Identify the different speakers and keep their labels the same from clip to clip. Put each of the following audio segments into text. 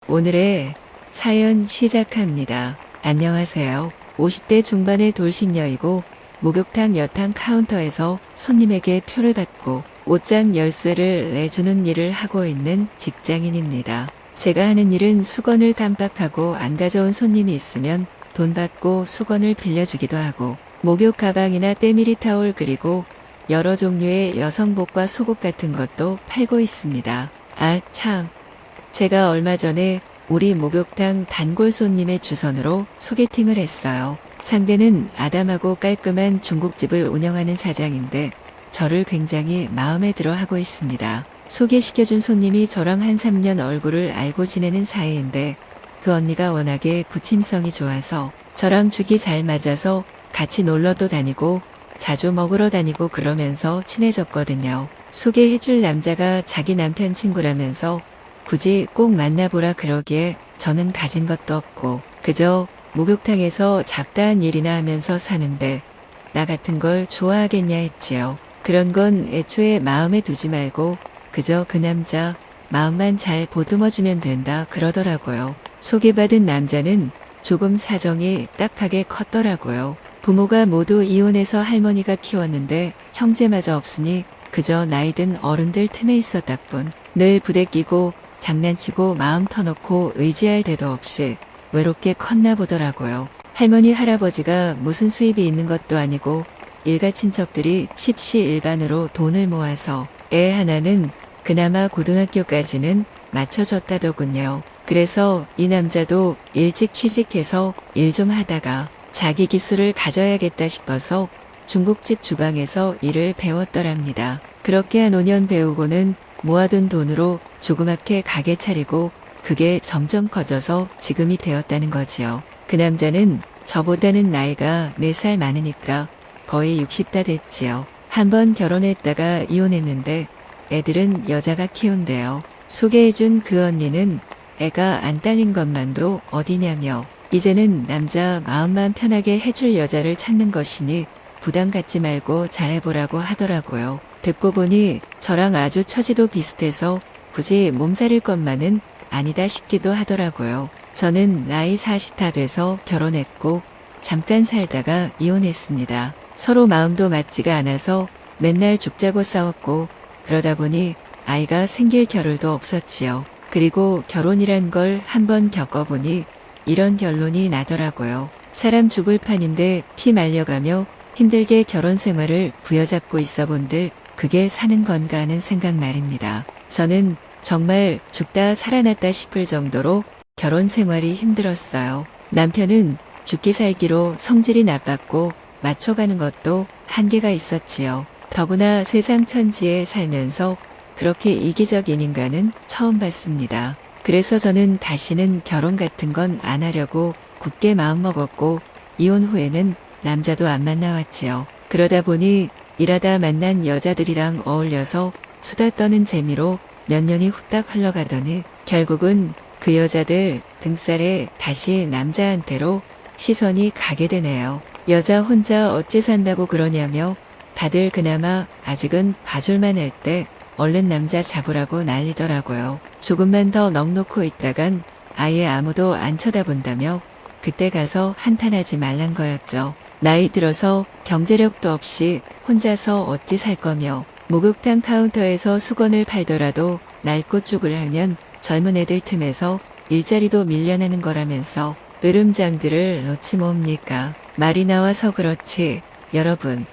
Speaker 1: 오늘의 사연 시작합니다. 안녕하세요. 50대 중반의 돌싱녀이고 목욕탕 여탕 카운터에서 손님에게 표를 받고 옷장 열쇠를 내주는 일을 하고 있는 직장인입니다. 제가 하는 일은 수건을 깜빡하고 안 가져온 손님이 있으면 돈 받고 수건을 빌려주기도 하고 목욕 가방이나 때밀이 타올 그리고 여러 종류의 여성복과 속옷 같은 것도 팔고 있습니다. 아, 참. 제가 얼마 전에 우리 목욕탕 단골 손님의 주선으로 소개팅을 했어요. 상대는 아담하고 깔끔한 중국집을 운영하는 사장인데 저를 굉장히 마음에 들어 하고 있습니다. 소개시켜준 손님이 저랑 한 3년 얼굴을 알고 지내는 사이인데 그 언니가 워낙에 부침성이 좋아서 저랑 죽이 잘 맞아서 같이 놀러도 다니고 자주 먹으러 다니고 그러면서 친해졌거든요. 소개해줄 남자가 자기 남편 친구라면서 굳이 꼭 만나보라 그러기에 저는 가진 것도 없고 그저 목욕탕에서 잡다한 일이나 하면서 사는데 나 같은 걸 좋아하겠냐 했지요. 그런 건 애초에 마음에 두지 말고 그저 그 남자 마음만 잘 보듬어주면 된다 그러더라고요. 소개받은 남자는 조금 사정이 딱하게 컸더라고요. 부모가 모두 이혼해서 할머니가 키웠는데 형제마저 없으니 그저 나이든 어른들 틈에 있었다 뿐 늘 부대끼고 장난치고 마음 터놓고 의지할 데도 없이 외롭게 컸나 보더라고요. 할머니 할아버지가 무슨 수입이 있는 것도 아니고 일가 친척들이 십시일반으로 돈을 모아서 애 하나는 그나마 고등학교까지는 맞춰줬다더군요. 그래서 이 남자도 일찍 취직해서 일 좀 하다가 자기 기술을 가져야겠다 싶어서 중국집 주방에서 일을 배웠더랍니다. 그렇게 한 5년 배우고는 모아둔 돈으로 조그맣게 가게 차리고 그게 점점 커져서 지금이 되었다는 거지요. 그 남자는 저보다는 나이가 4살 많으니까 거의 60다 됐지요. 한번 결혼했다가 이혼했는데 애들은 여자가 키운대요. 소개해준 그 언니는 애가 안 딸린 것만도 어디냐며 이제는 남자 마음만 편하게 해줄 여자를 찾는 것이니 부담 갖지 말고 잘해보라고 하더라고요. 듣고 보니 저랑 아주 처지도 비슷해서 굳이 몸살일 것만은 아니다 싶기도 하더라고요. 저는 나이 40다 돼서 결혼했고 잠깐 살다가 이혼했습니다. 서로 마음도 맞지가 않아서 맨날 죽자고 싸웠고 그러다 보니 아이가 생길 겨를도 없었지요. 그리고 결혼이란 걸 한번 겪어보니 이런 결론이 나더라고요. 사람 죽을 판인데 피 말려가며 힘들게 결혼 생활을 부여잡고 있어 본들 그게 사는 건가 하는 생각 말입니다. 저는 정말 죽다 살아났다 싶을 정도로 결혼 생활이 힘들었어요. 남편은 죽기 살기로 성질이 나빴고 맞춰가는 것도 한계가 있었지요. 더구나 세상 천지에 살면서 그렇게 이기적인 인간은 처음 봤습니다. 그래서 저는 다시는 결혼 같은 건 안 하려고 굳게 마음먹었고 이혼 후에는 남자도 안 만나왔지요. 그러다 보니 일하다 만난 여자들이랑 어울려서 수다 떠는 재미로 몇 년이 후딱 흘러가더니 결국은 그 여자들 등살에 다시 남자한테로 시선이 가게 되네요. 여자 혼자 어찌 산다고 그러냐며 다들 그나마 아직은 봐줄만 할 때 얼른 남자 잡으라고 난리더라고요. 조금만 더 넋놓고 있다간 아예 아무도 안 쳐다본다며 그때 가서 한탄하지 말란 거였죠. 나이 들어서 경제력도 없이 혼자서 어찌 살 거며 목욕탕 카운터에서 수건을 팔더라도 날꽃죽을 하면 젊은 애들 틈에서 일자리도 밀려나는 거라면서 으름장들을 놓지 뭡니까? 말이 나와서 그렇지 여러분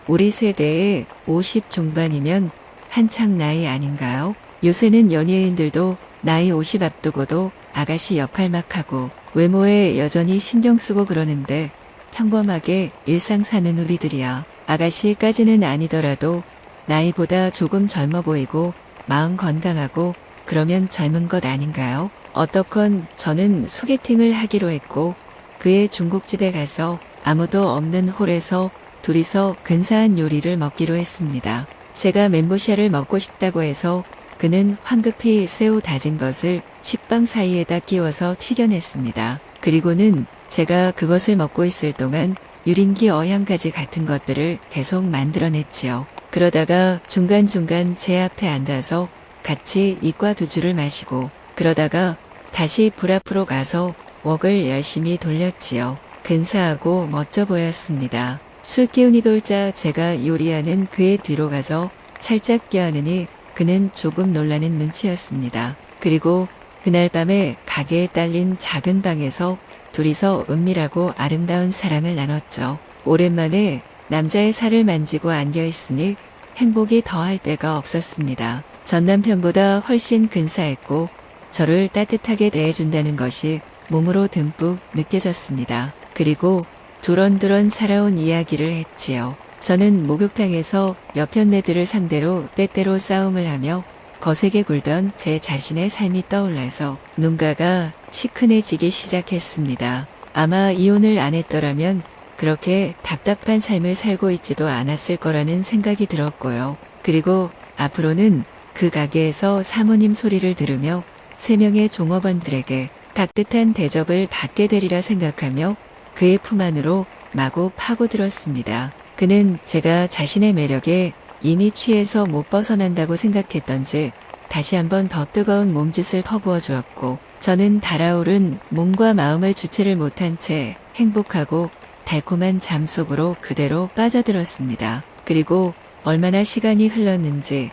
Speaker 1: 우리 세대에 50 중반이면 한창 나이 아닌가요? 요새는 연예인들도 나이 50 앞두고도 아가씨 역할 막 하고 외모에 여전히 신경 쓰고 그러는데 평범하게 일상 사는 우리들이야. 아가씨까지는 아니더라도 나이보다 조금 젊어 보이고 마음 건강하고 그러면 젊은 것 아닌가요? 어떻건 저는 소개팅을 하기로 했고 그의 중국집에 가서 아무도 없는 홀에서 둘이서 근사한 요리를 먹기로 했습니다. 제가 멘보샤를 먹고 싶다고 해서 그는 황급히 새우 다진 것을 식빵 사이에다 끼워서 튀겨냈습니다. 그리고는 제가 그것을 먹고 있을 동안 유린기 어향가지 같은 것들을 계속 만들어냈지요. 그러다가 중간중간 제 앞에 앉아서 같이 이과 두 줄을 마시고 그러다가 다시 불 앞으로 가서 웍을 열심히 돌렸지요. 근사하고 멋져 보였습니다. 술 기운이 돌자 제가 요리하는 그의 뒤로 가서 살짝 껴안으니 그는 조금 놀라는 눈치였습니다. 그리고 그날 밤에 가게에 딸린 작은 방에서 둘이서 은밀하고 아름다운 사랑을 나눴죠. 오랜만에 남자의 살을 만지고 안겨있으니 행복이 더할 데가 없었습니다. 전 남편보다 훨씬 근사했고 저를 따뜻하게 대해준다는 것이 몸으로 듬뿍 느껴졌습니다. 그리고 두런두런 살아온 이야기를 했지요. 저는 목욕탕에서 여편네들을 상대로 때때로 싸움을 하며 거세게 굴던 제 자신의 삶이 떠올라서 눈가가 시큰해지기 시작했습니다. 아마 이혼을 안 했더라면 그렇게 답답한 삶을 살고 있지도 않았을 거라는 생각이 들었고요. 그리고 앞으로는 그 가게에서 사모님 소리를 들으며 3명의 종업원들에게 따뜻한 대접을 받게 되리라 생각하며 그의 품 안으로 마구 파고들었습니다. 그는 제가 자신의 매력에 이미 취해서 못 벗어난다고 생각했던지 다시 한번 더 뜨거운 몸짓을 퍼부어 주었고 저는 달아오른 몸과 마음을 주체를 못한 채 행복하고 달콤한 잠 속으로 그대로 빠져들었습니다. 그리고 얼마나 시간이 흘렀는지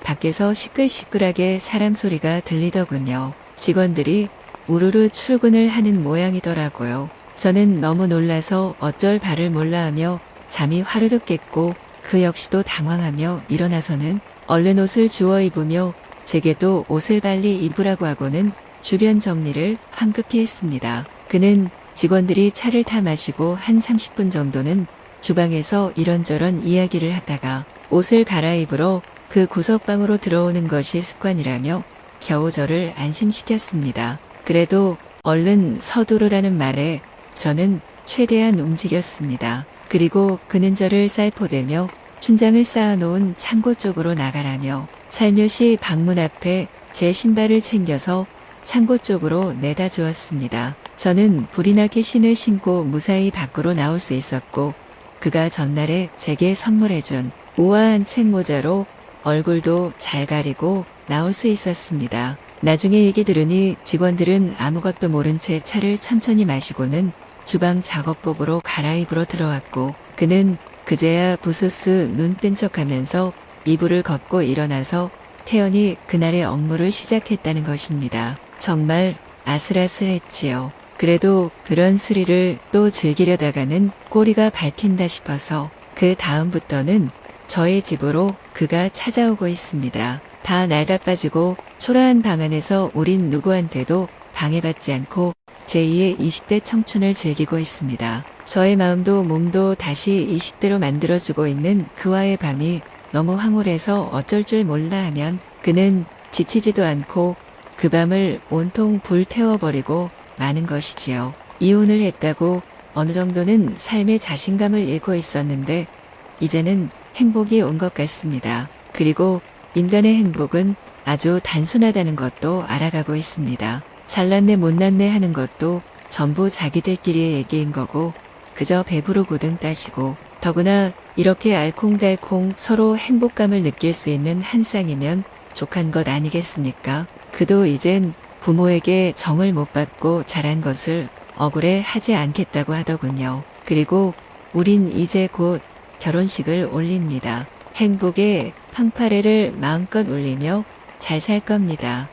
Speaker 1: 밖에서 시끌시끌하게 사람 소리가 들리더군요. 직원들이 우르르 출근을 하는 모양이더라고요. 저는 너무 놀라서 어쩔 바를 몰라 하며 잠이 화르륵 깼고 그 역시도 당황하며 일어나서는 얼른 옷을 주워 입으며 제게도 옷을 빨리 입으라고 하고는 주변 정리를 황급히 했습니다. 그는 직원들이 차를 타 마시고 한 30분 정도는 주방에서 이런저런 이야기를 하다가 옷을 갈아입으러 그 구석방으로 들어오는 것이 습관이라며 겨우 저를 안심시켰습니다. 그래도 얼른 서두르라는 말에 저는 최대한 움직였습니다. 그리고 그는 저를 살포대며 춘장을 쌓아놓은 창고 쪽으로 나가라며 살며시 방문 앞에 제 신발을 챙겨서 창고 쪽으로 내다 주었습니다. 저는 불이 나게 신을 신고 무사히 밖으로 나올 수 있었고 그가 전날에 제게 선물해준 우아한 책모자로 얼굴도 잘 가리고 나올 수 있었습니다. 나중에 얘기 들으니 직원들은 아무것도 모른 채 차를 천천히 마시고는 주방 작업복으로 갈아입으러 들어왔고 그는 그제야 부스스 눈 뜬 척하면서 이불을 걷고 일어나서 태연히 그날의 업무를 시작했다는 것입니다. 정말 아슬아슬했지요. 그래도 그런 스릴을 또 즐기려다가는 꼬리가 밟힌다 싶어서 그 다음부터는 저의 집으로 그가 찾아오고 있습니다. 다 낡아빠지고 초라한 방 안에서 우린 누구한테도 방해받지 않고 제2의 20대 청춘을 즐기고 있습니다. 저의 마음도 몸도 다시 20대로 만들어주고 있는 그와의 밤이 너무 황홀해서 어쩔 줄 몰라 하면 그는 지치지도 않고 그 밤을 온통 불태워버리고 마는 것이지요. 이혼을 했다고 어느 정도는 삶의 자신감을 잃고 있었는데 이제는 행복이 온 것 같습니다. 그리고 인간의 행복은 아주 단순하다는 것도 알아가고 있습니다. 잘났네 못났네 하는 것도 전부 자기들끼리의 얘기인 거고 그저 배부르고등 따시고 더구나 이렇게 알콩달콩 서로 행복감을 느낄 수 있는 한 쌍이면 족한 것 아니겠습니까? 그도 이젠 부모에게 정을 못 받고 자란 것을 억울해 하지 않겠다고 하더군요. 그리고 우린 이제 곧 결혼식을 올립니다. 행복의 팡파레를 마음껏 울리며 잘 살 겁니다.